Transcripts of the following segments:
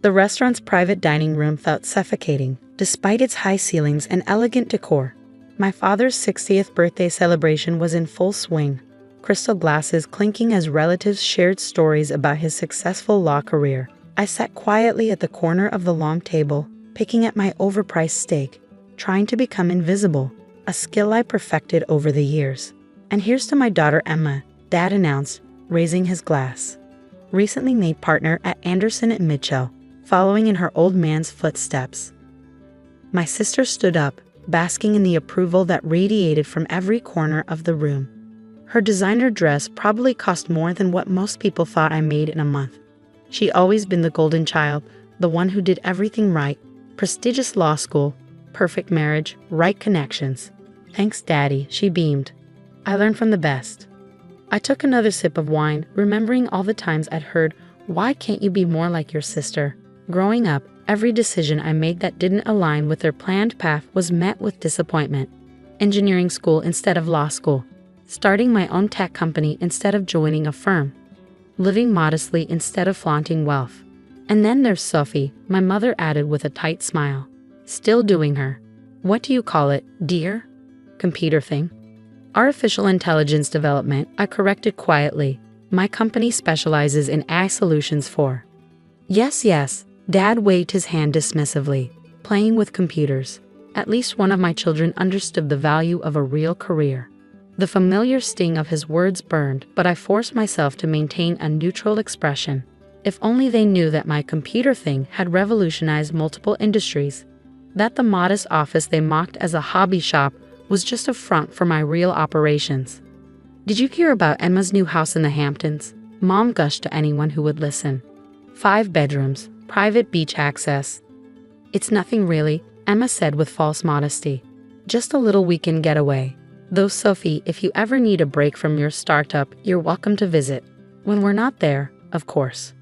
The restaurant's private dining room felt suffocating, despite its high ceilings and elegant decor. My father's 60th birthday celebration was in full swing, crystal glasses clinking as relatives shared stories about his successful law career. I sat quietly at the corner of the long table, picking at my overpriced steak, trying to become invisible, a skill I perfected over the years. "And here's to my daughter Emma," Dad announced, raising his glass. Recently made partner at Anderson & Mitchell, following in her old man's footsteps. My sister stood up, basking in the approval that radiated from every corner of the room. Her designer dress probably cost more than what most people thought I made in a month. She'd always been the golden child, the one who did everything right: prestigious law school, perfect marriage, right connections. "Thanks, Daddy," she beamed. "I learned from the best." I took another sip of wine, remembering all the times I'd heard, "Why can't you be more like your sister?" Growing up, every decision I made that didn't align with their planned path was met with disappointment. Engineering school instead of law school. Starting my own tech company instead of joining a firm. Living modestly instead of flaunting wealth. And then there's Sophie, my mother added with a tight smile. "Still doing her. What do you call it, dear?" "Computer thing." "Artificial intelligence development," I corrected quietly. "My company specializes in AI solutions for." Yes, Dad waved his hand dismissively. "Playing with computers." At least one of my children understood the value of a real career. The familiar sting of his words burned, but I forced myself to maintain a neutral expression. If only they knew that my computer thing had revolutionized multiple industries. That the modest office they mocked as a hobby shop was just a front for my real operations. "Did you hear about Emma's new house in the Hamptons?" Mom gushed to anyone who would listen. 5 bedrooms, private beach access. "It's nothing really," Emma said with false modesty. "Just a little weekend getaway. Though Sophie, if you ever need a break from your startup, you're welcome to visit. When we're not there, of course."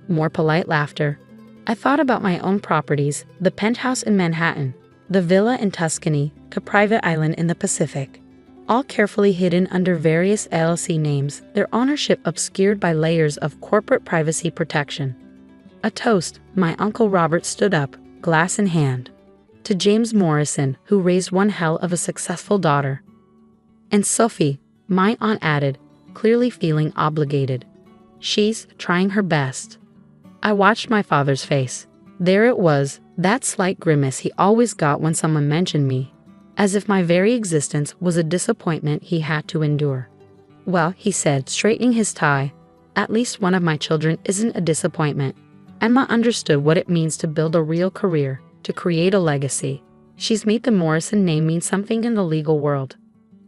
More polite laughter. I thought about my own properties, the penthouse in Manhattan, the villa in Tuscany, the private island in the Pacific. All carefully hidden under various LLC names, their ownership obscured by layers of corporate privacy protection. A toast, my Uncle Robert stood up, glass in hand. "To James Morrison, who raised one hell of a successful daughter." "And Sophie," my aunt added, clearly feeling obligated. "She's trying her best." I watched my father's face. There it was, that slight grimace he always got when someone mentioned me. As if my very existence was a disappointment he had to endure. "Well," he said, straightening his tie, "at least one of my children isn't a disappointment." Emma understood what it means to build a real career, to create a legacy. She's made the Morrison name mean something in the legal world.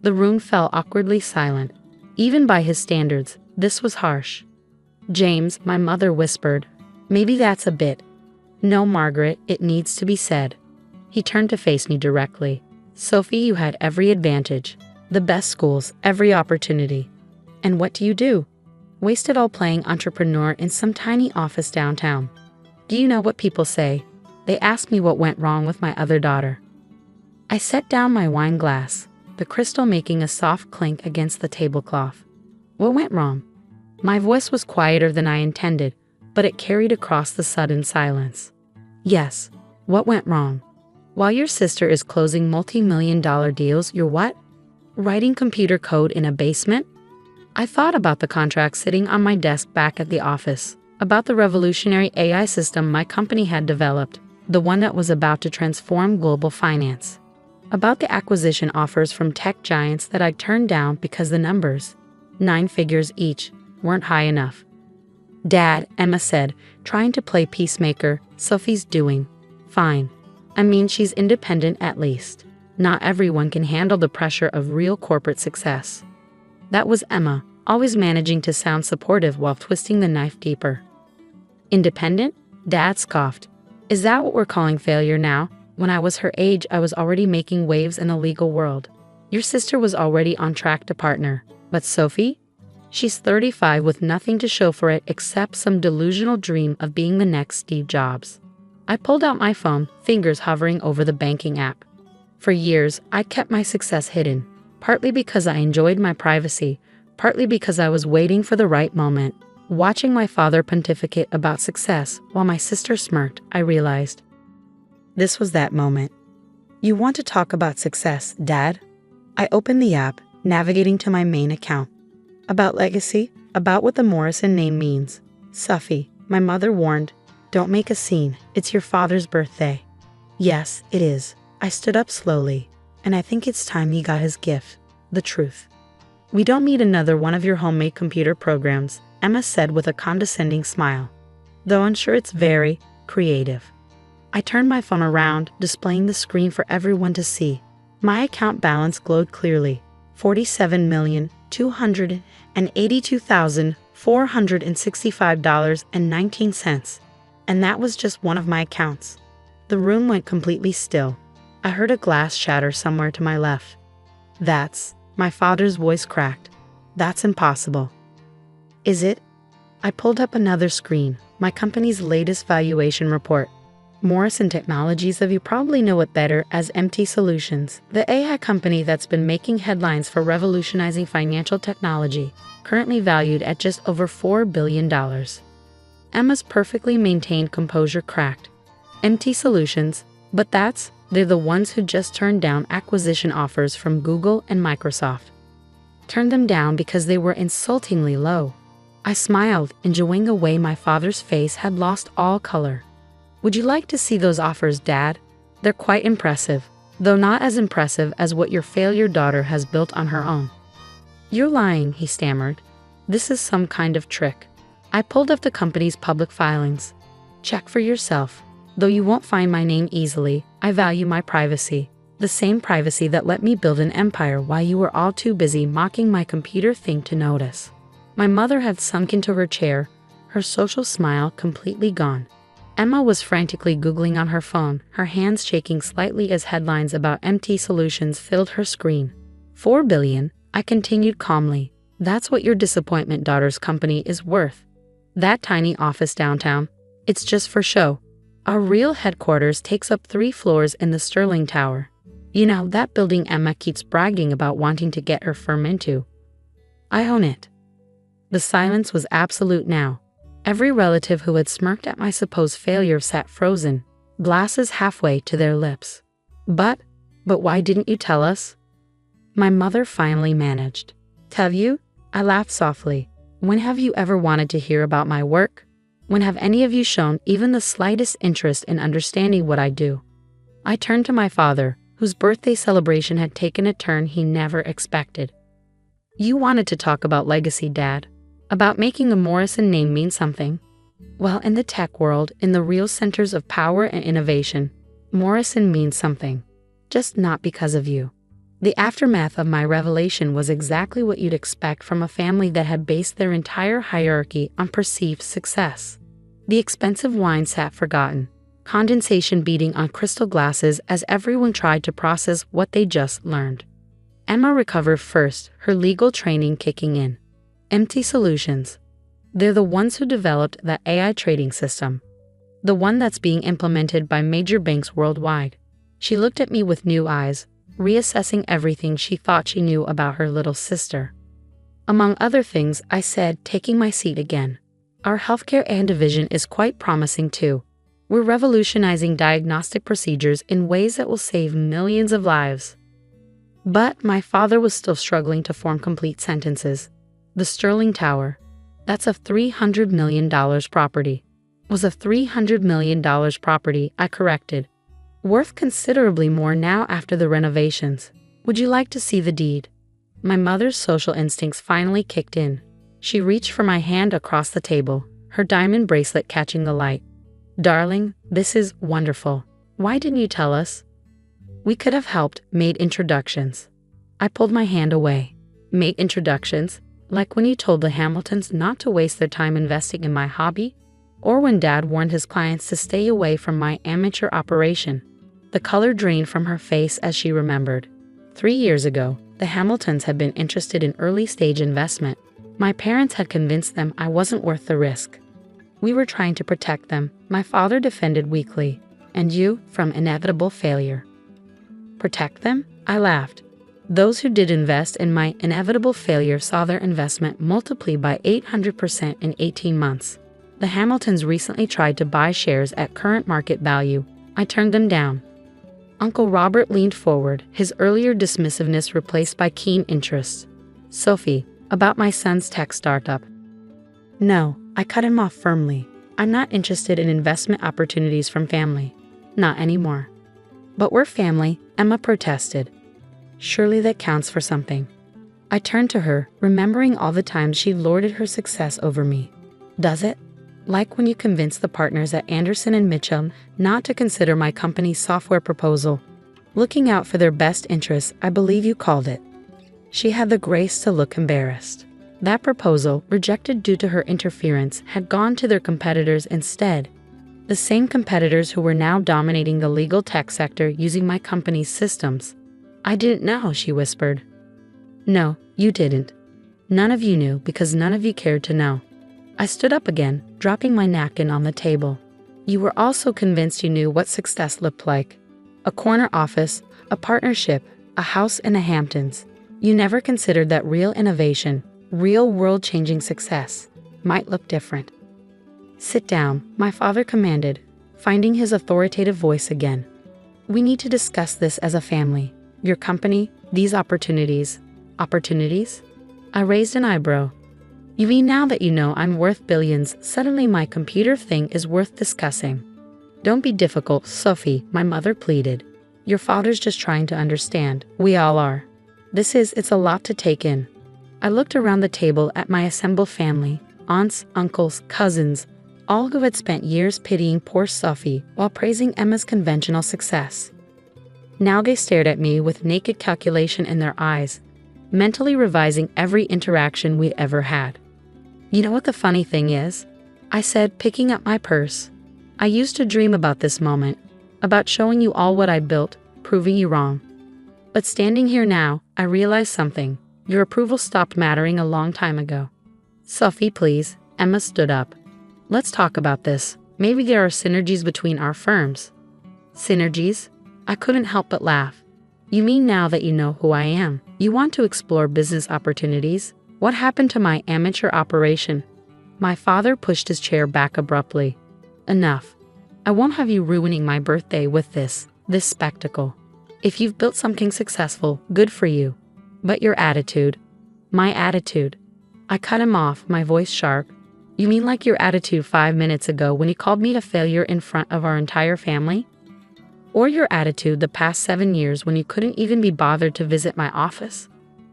The room fell awkwardly silent. Even by his standards, this was harsh. "James," my mother whispered, "maybe that's a bit." "No, Margaret, it needs to be said." He turned to face me directly. "Sophie, you had every advantage. The best schools, every opportunity. And what do you do? Waste it all playing entrepreneur in some tiny office downtown. Do you know what people say? They ask me what went wrong with my other daughter." I set down my wine glass, the crystal making a soft clink against the tablecloth. "What went wrong?" My voice was quieter than I intended, but it carried across the sudden silence. "Yes, what went wrong? While your sister is closing multi-million-dollar deals, you're what? Writing computer code in a basement?" I thought about the contract sitting on my desk back at the office, about the revolutionary AI system my company had developed, the one that was about to transform global finance. About the acquisition offers from tech giants that I turned down because the numbers, 9 figures each, weren't high enough. "Dad," Emma said, trying to play peacemaker, "Sophie's doing fine. I mean, she's independent at least. Not everyone can handle the pressure of real corporate success." That was Emma, always managing to sound supportive while twisting the knife deeper. "Independent?" Dad scoffed. "Is that what we're calling failure now? When I was her age, I was already making waves in the legal world. Your sister was already on track to partner. But Sophie? She's 35 with nothing to show for it except some delusional dream of being the next Steve Jobs." I pulled out my phone, fingers hovering over the banking app. For years, I kept my success hidden, partly because I enjoyed my privacy, partly because I was waiting for the right moment. Watching my father pontificate about success while my sister smirked, I realized. This was that moment. You want to talk about success, Dad? I opened the app, navigating to my main account. About legacy, about what the Morrison name means. Suffy, my mother warned, don't make a scene, it's your father's birthday. Yes, it is. I stood up slowly, and I think it's time he got his gift, the truth. We don't need another one of your homemade computer programs, Emma said with a condescending smile, though I'm sure it's very creative. I turned my phone around, displaying the screen for everyone to see. My account balance glowed clearly, $47,282,465.19. And that was just one of my accounts. The room went completely still. I heard a glass shatter somewhere to my left. My father's voice cracked. That's impossible. Is it? I pulled up another screen, my company's latest valuation report. Morrison Technologies, you probably know it better as MT Solutions, the AI company that's been making headlines for revolutionizing financial technology, currently valued at just over $4 billion. Emma's perfectly maintained composure cracked. MT Solutions, but they're the ones who just turned down acquisition offers from Google and Microsoft. Turned them down because they were insultingly low. I smiled, enjoying a way my father's face had lost all color. Would you like to see those offers, Dad? They're quite impressive, though not as impressive as what your failure daughter has built on her own. You're lying, he stammered. This is some kind of trick. I pulled up the company's public filings. Check for yourself. Though you won't find my name easily, I value my privacy. The same privacy that let me build an empire while you were all too busy mocking my computer thing to notice. My mother had sunk into her chair, her social smile completely gone. Emma was frantically Googling on her phone, her hands shaking slightly as headlines about MT Solutions filled her screen. $4 billion, I continued calmly. That's what your disappointment daughter's company is worth. That tiny office downtown, it's just for show. Our real headquarters takes up 3 floors in the Sterling Tower. You know, that building Emma keeps bragging about wanting to get her firm into. I own it. The silence was absolute now. Every relative who had smirked at my supposed failure sat frozen, glasses halfway to their lips. But why didn't you tell us? My mother finally managed. Tell you? I laughed softly. When have you ever wanted to hear about my work? When have any of you shown even the slightest interest in understanding what I do? I turned to my father, whose birthday celebration had taken a turn he never expected. You wanted to talk about legacy, Dad. About making the Morrison name mean something. Well, in the tech world, in the real centers of power and innovation, Morrison means something. Just not because of you. The aftermath of my revelation was exactly what you'd expect from a family that had based their entire hierarchy on perceived success. The expensive wine sat forgotten, condensation beating on crystal glasses as everyone tried to process what they just learned. Emma recovered first, her legal training kicking in. MT Solutions. They're the ones who developed that AI trading system. The one that's being implemented by major banks worldwide. She looked at me with new eyes, reassessing everything she thought she knew about her little sister. Among other things, I said, taking my seat again. Our healthcare and division is quite promising too. We're revolutionizing diagnostic procedures in ways that will save millions of lives. But my father was still struggling to form complete sentences. The Sterling Tower. That's a $300 million property. Was a $300 million property, I corrected. Worth considerably more now after the renovations. Would you like to see the deed? My mother's social instincts finally kicked in. She reached for my hand across the table, her diamond bracelet catching the light. Darling, this is wonderful. Why didn't you tell us? We could have helped, made introductions. I pulled my hand away. Made introductions? Like when you told the Hamiltons not to waste their time investing in my hobby? Or when Dad warned his clients to stay away from my amateur operation? The color drained from her face as she remembered. 3 years ago, the Hamiltons had been interested in early-stage investment. My parents had convinced them I wasn't worth the risk. We were trying to protect them, my father defended weakly, and you from inevitable failure. Protect them? I laughed. Those who did invest in my inevitable failure saw their investment multiply by 800% in 18 months. The Hamiltons recently tried to buy shares at current market value. I turned them down. Uncle Robert leaned forward, his earlier dismissiveness replaced by keen interest. Sophie, about my son's tech startup. No, I cut him off firmly. I'm not interested in investment opportunities from family. Not anymore. But we're family, Emma protested. Surely that counts for something. I turned to her, remembering all the times she lorded her success over me. Does it? Like when you convinced the partners at Anderson and Mitchell not to consider my company's software proposal. Looking out for their best interests, I believe you called it. She had the grace to look embarrassed. That proposal, rejected due to her interference, had gone to their competitors instead. The same competitors who were now dominating the legal tech sector using my company's systems. I didn't know, she whispered. No, you didn't. None of you knew because none of you cared to know. I stood up again, dropping my napkin on the table. You were also convinced you knew what success looked like. A corner office, a partnership, a house in the Hamptons. You never considered that real innovation, real world-changing success, might look different. Sit down, my father commanded, finding his authoritative voice again. We need to discuss this as a family. Your company, these opportunities. Opportunities? I raised an eyebrow. You mean now that you know I'm worth billions, suddenly my computer thing is worth discussing? Don't be difficult, Sophie, my mother pleaded. Your father's just trying to understand. We all are. It's a lot to take in. I looked around the table at my assembled family, aunts, uncles, cousins, all who had spent years pitying poor Sophie while praising Emma's conventional success. Now they stared at me with naked calculation in their eyes, mentally revising every interaction we ever had. You know what the funny thing is? I said, picking up my purse. I used to dream about this moment, about showing you all what I built, proving you wrong. But standing here now, I realize something. Your approval stopped mattering a long time ago. Sophie, please. Emma stood up. Let's talk about this. Maybe there are synergies between our firms. Synergies? I couldn't help but laugh. You mean now that you know who I am, you want to explore business opportunities? What happened to my amateur operation? My father pushed his chair back abruptly. Enough. I won't have you ruining my birthday with this spectacle. If you've built something successful, good for you. But your attitude. My attitude. I cut him off, my voice sharp. You mean like your attitude 5 minutes ago when you called me a failure in front of our entire family? Or your attitude the past 7 years when you couldn't even be bothered to visit my office?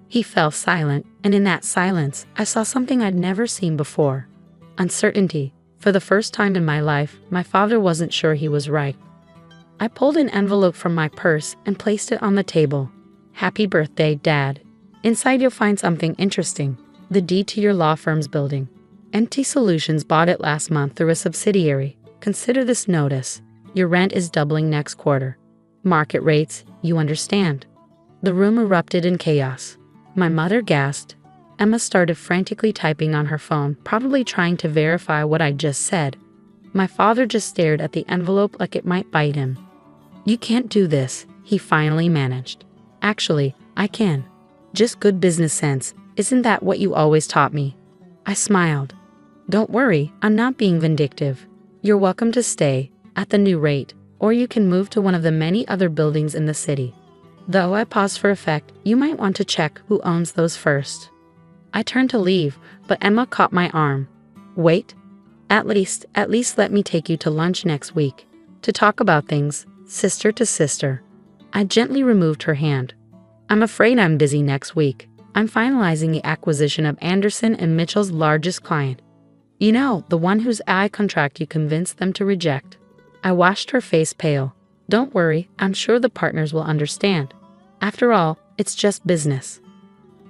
He fell silent, and in that silence, I saw something I'd never seen before. Uncertainty. For the first time in my life, my father wasn't sure he was right. I pulled an envelope from my purse and placed it on the table. Happy birthday, Dad. Inside you'll find something interesting. The deed to your law firm's building. NT Solutions bought it last month through a subsidiary. Consider this notice. Your rent is doubling next quarter. Market rates, you understand. The room erupted in chaos. My mother gasped. Emma started frantically typing on her phone, probably trying to verify what I just said. My father just stared at the envelope like it might bite him. You can't do this, he finally managed. Actually, I can. Just good business sense. Isn't that what you always taught me? I smiled. Don't worry, I'm not being vindictive. You're welcome to stay, at the new rate, or you can move to one of the many other buildings in the city. Though I paused for effect, you might want to check who owns those first. I turned to leave, but Emma caught my arm. Wait. At least let me take you to lunch next week. To talk about things, sister to sister. I gently removed her hand. I'm afraid I'm busy next week. I'm finalizing the acquisition of Anderson and Mitchell's largest client. You know, the one whose AI contract you convinced them to reject. I washed her face pale. Don't worry, I'm sure the partners will understand. After all, it's just business.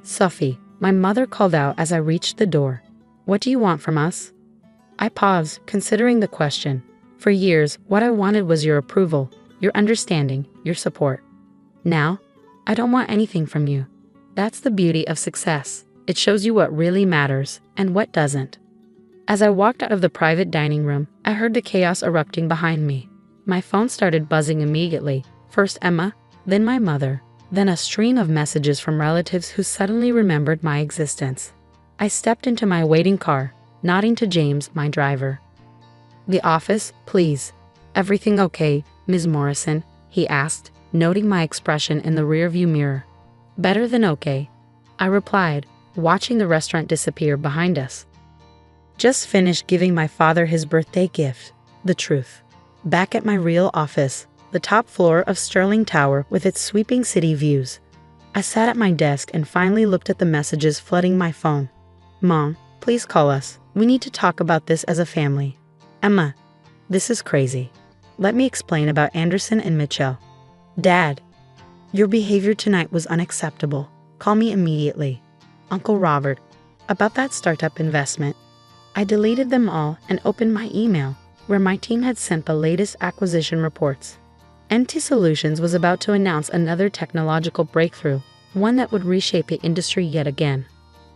Sophie, my mother called out as I reached the door. What do you want from us? I paused, considering the question. For years, what I wanted was your approval, your understanding, your support. Now, I don't want anything from you. That's the beauty of success. It shows you what really matters and what doesn't. As I walked out of the private dining room, I heard the chaos erupting behind me. My phone started buzzing immediately. First Emma, then my mother. Then a stream of messages from relatives who suddenly remembered my existence. I stepped into my waiting car, nodding to James, my driver. "The office, please. Everything okay, Ms. Morrison?" he asked, noting my expression in the rearview mirror. "Better than okay," I replied, watching the restaurant disappear behind us. Just finished giving my father his birthday gift, the truth. Back at my real office, the top floor of Sterling Tower with its sweeping city views. I sat at my desk and finally looked at the messages flooding my phone. "Mom, please call us. We need to talk about this as a family." "Emma, this is crazy. Let me explain about Anderson and Mitchell." "Dad, your behavior tonight was unacceptable. Call me immediately." "Uncle Robert, about that startup investment." I deleted them all and opened my email, where my team had sent the latest acquisition reports. MT Solutions was about to announce another technological breakthrough, one that would reshape the industry yet again.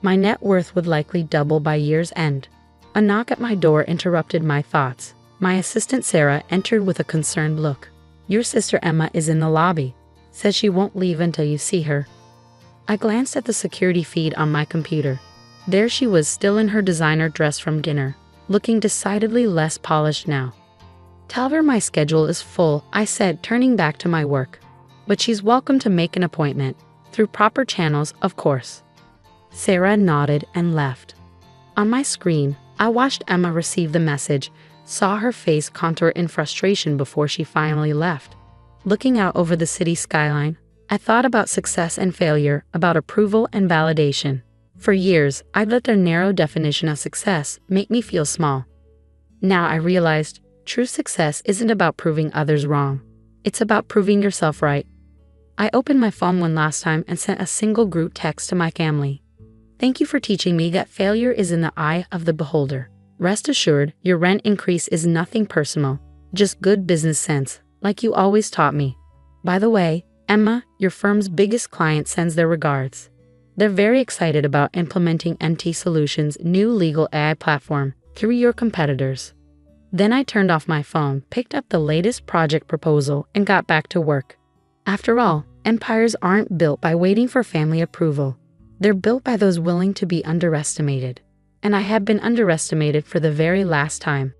My net worth would likely double by year's end. A knock at my door interrupted my thoughts. My assistant Sarah entered with a concerned look. "Your sister Emma is in the lobby. Says she won't leave until you see her." I glanced at the security feed on my computer. There she was, still in her designer dress from dinner, looking decidedly less polished now. "Tell her my schedule is full," I said, turning back to my work. "But she's welcome to make an appointment, through proper channels, of course." Sarah nodded and left. On my screen, I watched Emma receive the message, saw her face contour in frustration before she finally left. Looking out over the city skyline, I thought about success and failure, about approval and validation. For years, I'd let their narrow definition of success make me feel small. Now I realized, true success isn't about proving others wrong. It's about proving yourself right. I opened my phone one last time and sent a single group text to my family. "Thank you for teaching me that failure is in the eye of the beholder. Rest assured, your rent increase is nothing personal, just good business sense, like you always taught me. By the way, Emma, your firm's biggest client, sends their regards. They're very excited about implementing MT Solutions' new legal AI platform through your competitors." Then I turned off my phone, picked up the latest project proposal, and got back to work. After all, empires aren't built by waiting for family approval. They're built by those willing to be underestimated. And I had been underestimated for the very last time.